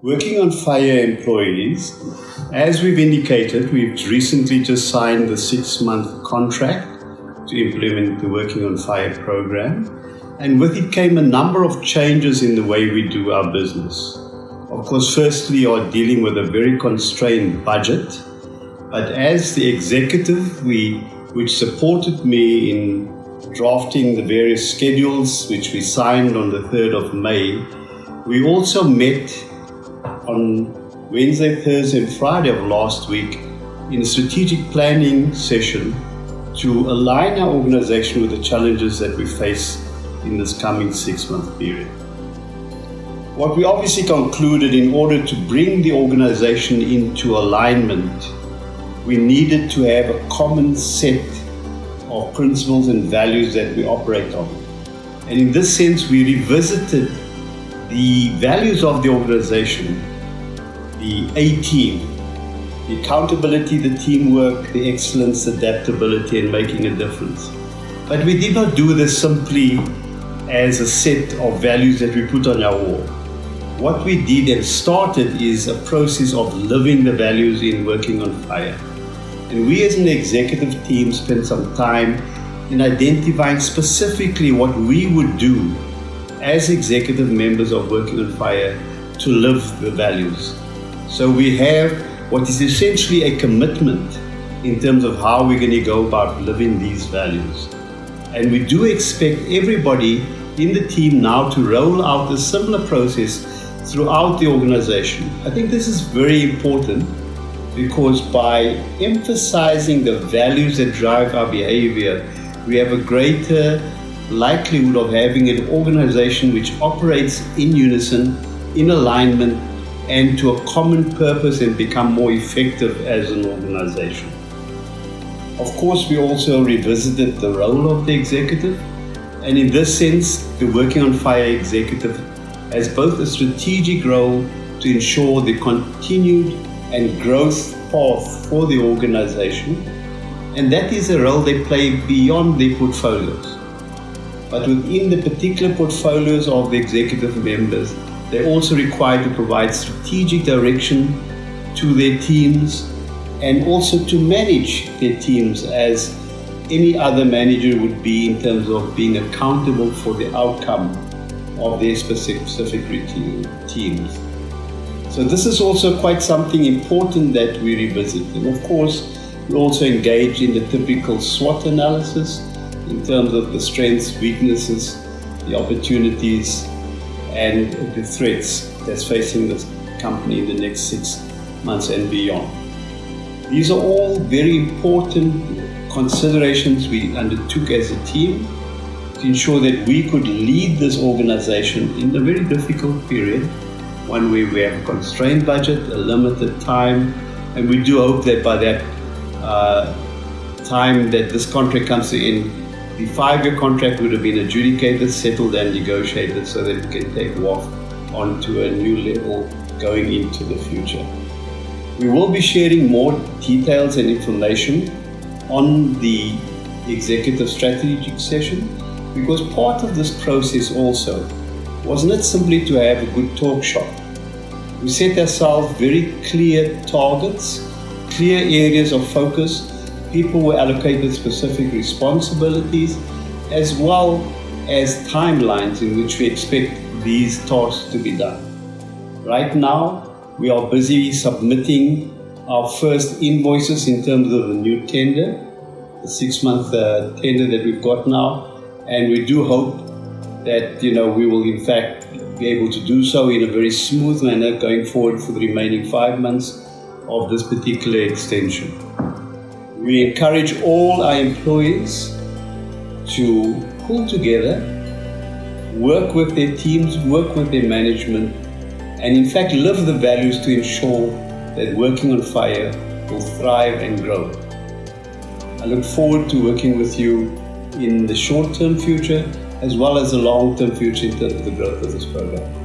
Working on fire employees, as we've indicated, we've recently just signed the 6-month contract to implement the Working on Fire program. And with it came a number of changes in the way we do our business. Of course, firstly, you're dealing with a very constrained budget. But as the executive, which supported me in drafting the various schedules, which we signed on the 3rd of May, we also met on Wednesday, Thursday, and Friday of last week in a strategic planning session to align our organization with the challenges that we face in this coming 6-month period. What we obviously concluded, in order to bring the organization into alignment, we needed to have a common set of principles and values that we operate on. And in this sense, we revisited the values of the organization, the A-team, the accountability, the teamwork, the excellence, adaptability, and making a difference. But we did not do this simply as a set of values that we put on our wall. What we did and started is a process of living the values in Working on Fire. And we as an executive team spent some time in identifying specifically what we would do as executive members of Working on Fire to live the values. So we have what is essentially a commitment in terms of how we're going to go about living these values. And we do expect everybody in the team now to roll out a similar process throughout the organization. I think this is very important because by emphasizing the values that drive our behavior, we have a greater likelihood of having an organization which operates in unison, in alignment, and to a common purpose and become more effective as an organization. Of course, we also revisited the role of the executive, and in this sense, the Working on Fire executive has both a strategic role to ensure the continued and growth path for the organization, and that is a role they play beyond their portfolios. But within the particular portfolios of the executive members, they're also required to provide strategic direction to their teams and also to manage their teams as any other manager would be in terms of being accountable for the outcome of their specific teams. So this is also quite something important that we revisit. And of course, we also engage in the typical SWOT analysis in terms of the strengths, weaknesses, the opportunities, and the threats that's facing this company in the next 6 months and beyond. These are all very important considerations we undertook as a team to ensure that we could lead this organization in a very difficult period, one where we have a constrained budget, a limited time, and we do hope that by that time that this contract comes in, the 5-year contract would have been adjudicated, settled, and negotiated so that we can take WOF onto a new level going into the future. We will be sharing more details and information on the executive strategic session, because part of this process also was not simply to have a good talk shop. We set ourselves very clear targets, clear areas of focus. People were allocated specific responsibilities, as well as timelines in which we expect these tasks to be done. Right now, we are busy submitting our first invoices in terms of the new tender, the 6-month tender that we've got now, and we do hope that we will in fact be able to do so in a very smooth manner going forward for the remaining 5 months of this particular extension. We encourage all our employees to pull together, work with their teams, work with their management, and in fact live the values to ensure that Working on Fire will thrive and grow. I look forward to working with you in the short-term future as well as the long-term future in terms of the growth of this program.